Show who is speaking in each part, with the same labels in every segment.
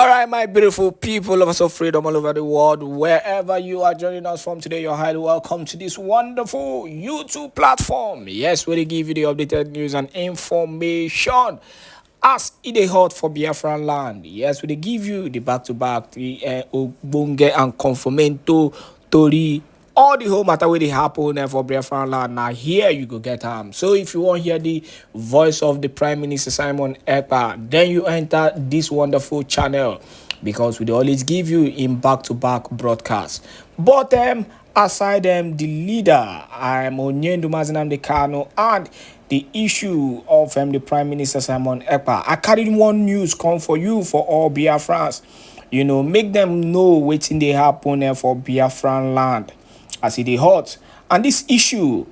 Speaker 1: All right, my beautiful people, lovers of freedom all over the world, wherever you are joining us from today, you're highly welcome to this wonderful YouTube platform. Yes, where they give you the updated news and information as it is hot for Biafran land. Yes, where they give you the back-to-back, the Ogbonge and Confirmento Tori. All the whole matter where they happen for Biafran land. Now here you go get them. So if you want to hear the voice of the Prime Minister Simon Ekpa, then you enter this wonderful channel because we always give you in back-to-back broadcasts. But aside the leader, I'm Onyendu Mazinam Kano, and the issue of the Prime Minister Simon Ekpa, I carried one news come for you for all Biafrans. You know, make them know what's in the happen for Biafran land as it is hot. And this issue,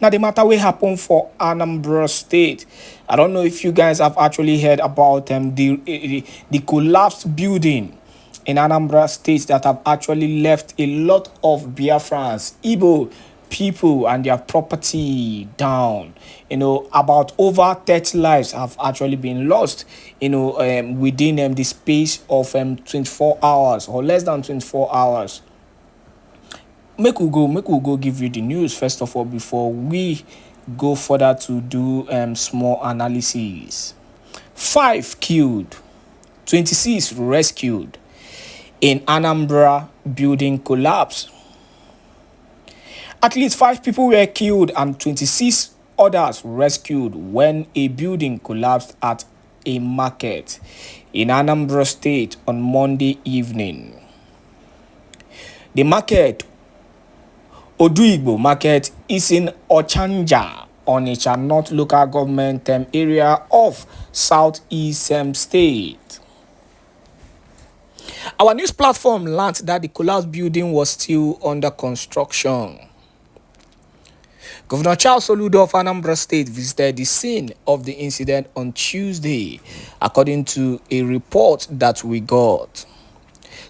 Speaker 1: now the matter will happen for Anambra State. I don't know if you guys have actually heard about the collapsed building in Anambra State that have actually left a lot of Biafrans, Igbo people and their property down. You know, about over 30 lives have actually been lost, you know, within the space of 24 hours or less than 24 hours. Make we go give you the news first of all before we go further to do small analysis. 5 killed, 26 rescued in Anambra building collapse. At least 5 people were killed and 26 others rescued when a building collapsed at a market in Anambra State on Monday evening. The market, Oduigbo Market, is in Ochanja, Onitsha North local government area of Southeast State. Our news platform learned that the collapsed building was still under construction. Governor Charles Soludo of Anambra State visited the scene of the incident on Tuesday, according to a report that we got.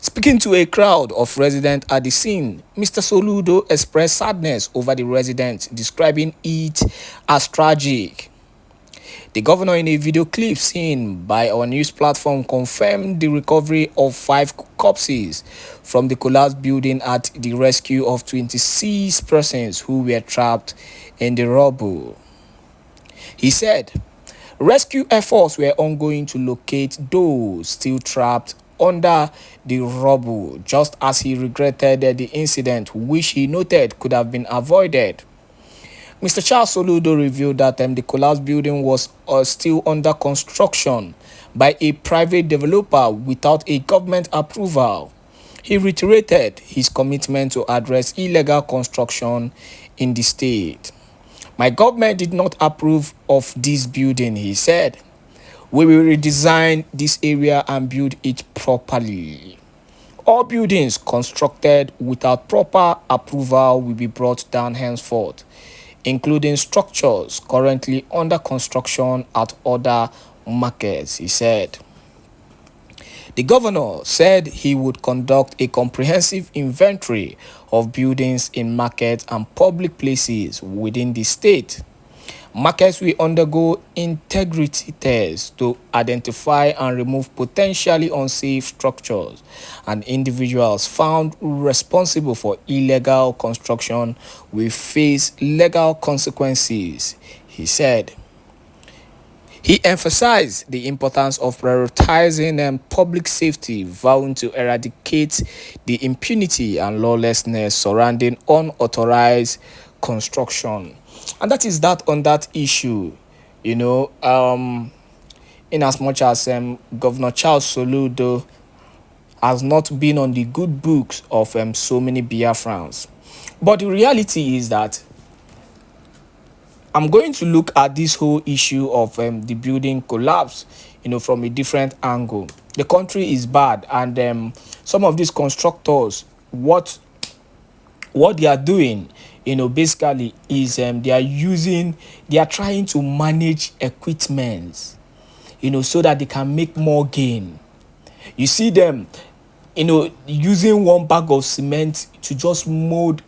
Speaker 1: Speaking to a crowd of residents at the scene, Mr. Soludo expressed sadness over the residents, describing it as tragic. The governor, in a video clip seen by our news platform, confirmed the recovery of 5 corpses from the collapsed building at the rescue of 26 persons who were trapped in the rubble. He said, rescue efforts were ongoing to locate those still trapped under the rubble, just as he regretted the incident, which he noted could have been avoided. Mr. Charles Soludo revealed that the collapsed building was still under construction by a private developer without a government approval. He reiterated his commitment to address illegal construction in the state. My government did not approve of this building, he said. We will redesign this area and build it properly. All buildings constructed without proper approval will be brought down henceforth, including structures currently under construction at other markets, he said. The governor said he would conduct a comprehensive inventory of buildings in markets and public places within the state. Markets will undergo integrity tests to identify and remove potentially unsafe structures, and individuals found responsible for illegal construction will face legal consequences, he said. He emphasized the importance of prioritizing public safety, vowing to eradicate the impunity and lawlessness surrounding unauthorized construction. And that is that on that issue, you know, in as much as Governor Charles Soludo has not been on the good books of so many Biafrans. But the reality is that I'm going to look at this whole issue of the building collapse, you know, from a different angle. The country is bad, and some of these constructors, what they are doing, you know, basically is they are trying to manage equipment, you know, so that they can make more gain. You see them, you know, using one bag of cement to just mold,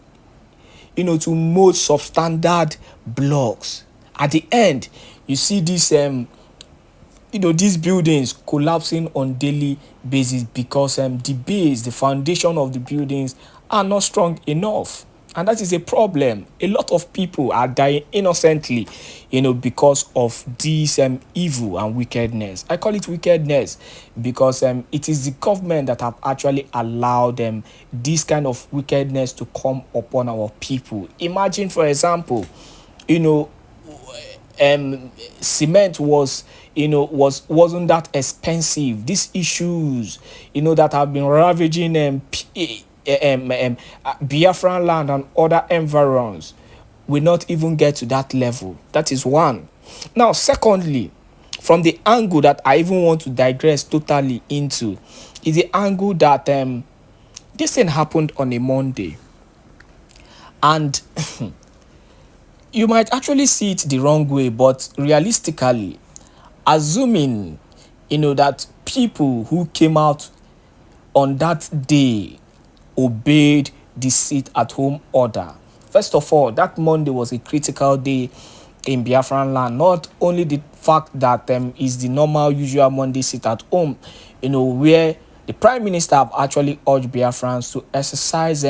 Speaker 1: you know, to mold substandard blocks. At the end, you see this these buildings collapsing on daily basis because the foundation of the buildings are not strong enough. And that is a problem. A lot of people are dying innocently, because of this evil and wickedness. I call it wickedness because it is the government that have actually allowed this kind of wickedness to come upon our people. Imagine, for example, cement wasn't that expensive. These issues that have been ravaging Biafran land and other environs will not even get to that level. That is one. Now, secondly, from the angle that I even want to digress totally into, is the angle that this thing happened on a Monday, and you might actually see it the wrong way, but realistically, assuming that people who came out on that day obeyed the sit-at-home order. First of all, that Monday was a critical day in Biafran land. Not only the fact that is the normal, usual Monday sit-at-home, where the Prime Minister have actually urged Biafrans to exercise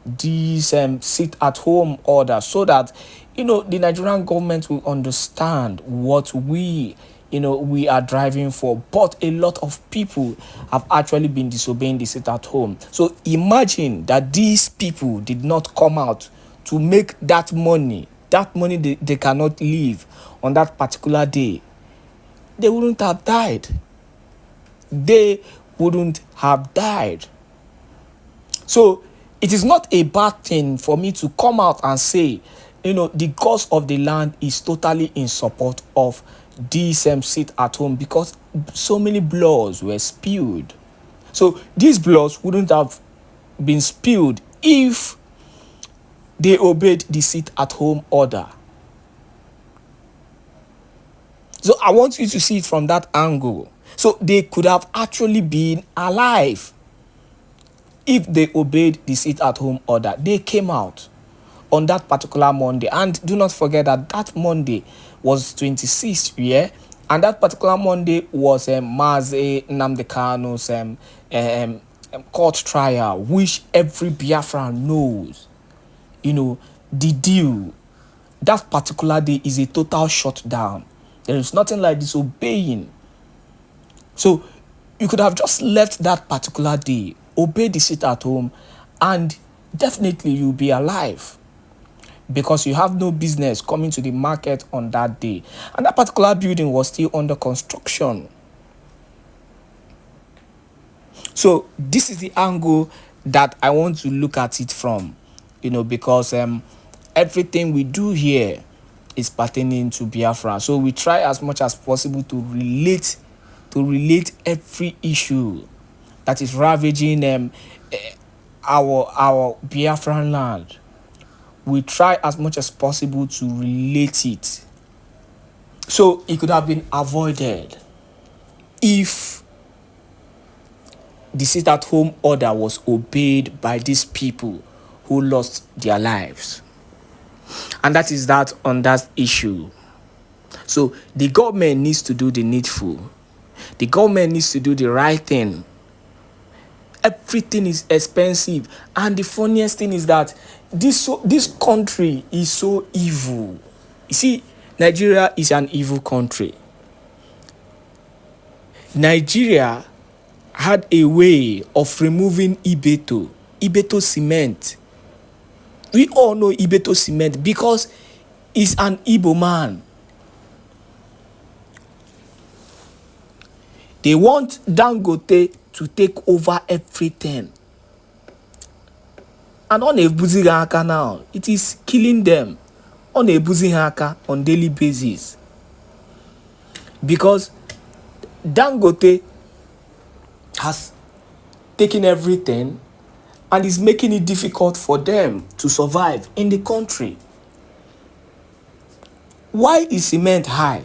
Speaker 1: this sit-at-home order so that the Nigerian government will understand what we are driving for. But a lot of people have actually been disobeying the sit-at-home. So imagine that these people did not come out to make that money they cannot live on that particular day. They wouldn't have died. So it is not a bad thing for me to come out and say, the cause of the land is totally in support of this sit-at-home because so many bloods were spilled. So these bloods wouldn't have been spilled if they obeyed the sit-at-home order. So I want you to see it from that angle. So they could have actually been alive if they obeyed the sit-at-home order. They came out on that particular Monday. And do not forget that Monday was 26th, yeah? And that particular Monday was Mazi Nnamdi Kanu's court trial, which every Biafran knows. The deal. That particular day is a total shutdown. There is nothing like disobeying. So you could have just left that particular day, obey the sit-at-home, and definitely you'll be alive. Because you have no business coming to the market on that day. And that particular building was still under construction. So this is the angle that I want to look at it from, because everything we do here is pertaining to Biafra. So we try as much as possible to relate every issue that is ravaging our Biafran land. We try as much as possible to relate it. So it could have been avoided if the sit-at-home order was obeyed by these people who lost their lives. And that is that on that issue. So the government needs to do the needful. The government needs to do the right thing. Everything is expensive. And the funniest thing is that this country is so evil. You see, Nigeria is an evil country. Nigeria had a way of removing Ibeto cement. We all know Ibeto cement because he's an Igbo man. They want Dangote to take over everything. And on a Buzigaka now, it is killing them on a Buzigaka on daily basis. Because Dangote has taken everything and is making it difficult for them to survive in the country. Why is cement high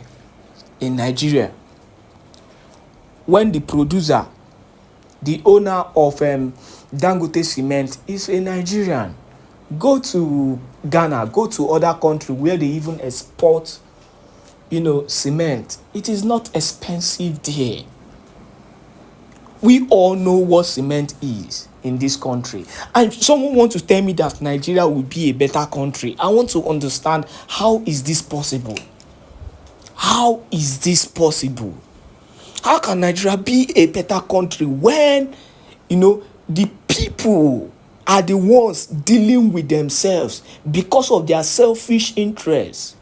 Speaker 1: in Nigeria when the producer, the owner of Dangote Cement is a Nigerian? Go to Ghana, go to other countries where they even export cement. It is not expensive there. We all know what cement is in this country. And someone wants to tell me that Nigeria will be a better country. I want to understand, how is this possible? How is this possible? How can Nigeria be a better country when, the people are the ones dealing with themselves because of their selfish interests?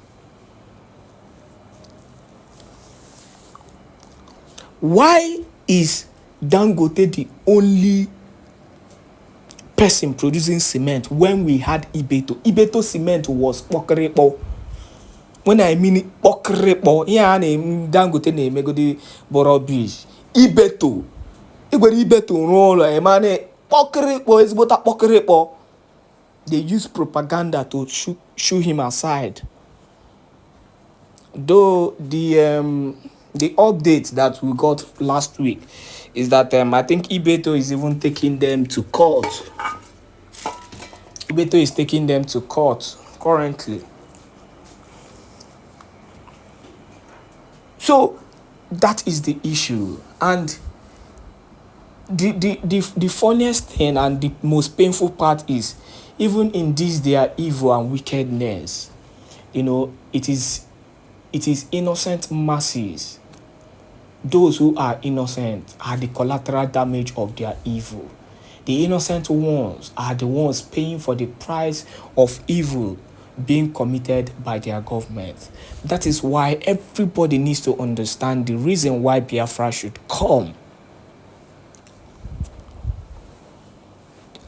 Speaker 1: Why is Dangote the only person producing cement when we had Ibeto? Ibeto cement was pokrepo. When I mean pokrepo, yeah, Dangote name go the Boro Beach. Ibeto. Ibeto roll a man pokrepo is but a pokrepo. They use propaganda to shoo him aside. Though the update that we got last week is that I think Ibeto is even taking them to court. Ibeto is taking them to court currently. So that is the issue. And the funniest thing and the most painful part is, even in this their evil and wickedness, it is innocent masses. Those who are innocent are the collateral damage of their evil. The innocent ones are the ones paying for the price of evil being committed by their government. That is why everybody needs to understand the reason why Biafra should come.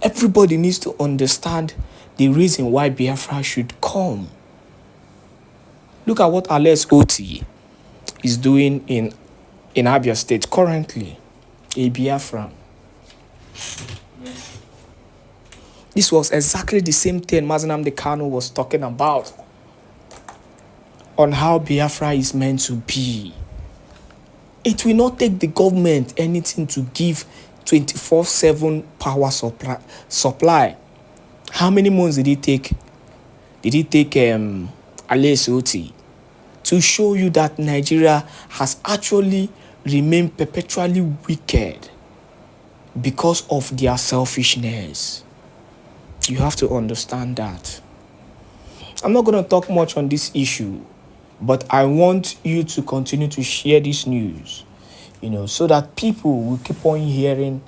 Speaker 1: Everybody needs to understand the reason why Biafra should come. Look at what Alex Oti is doing in Abia State currently, a Biafran. This was exactly the same thing Anambra Kanu was talking about, on how Biafra is meant to be. It will not take the government anything to give 24/7 power supply. How many months did it take? Alex Oti to show you that Nigeria has actually remained perpetually wicked because of their selfishness? You have to understand that. I'm not going to talk much on this issue, but I want you to continue to share this news, so that people will keep on hearing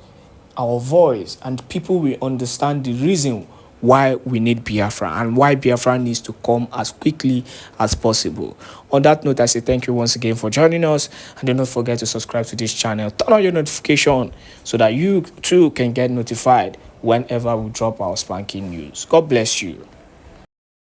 Speaker 1: our voice and people will understand the reason why we need Biafra and why Biafra needs to come as quickly as possible. On that note, I say thank you once again for joining us, and do not forget to subscribe to this channel. Turn on your notification so that you too can get notified whenever we drop our spanking news. God bless you.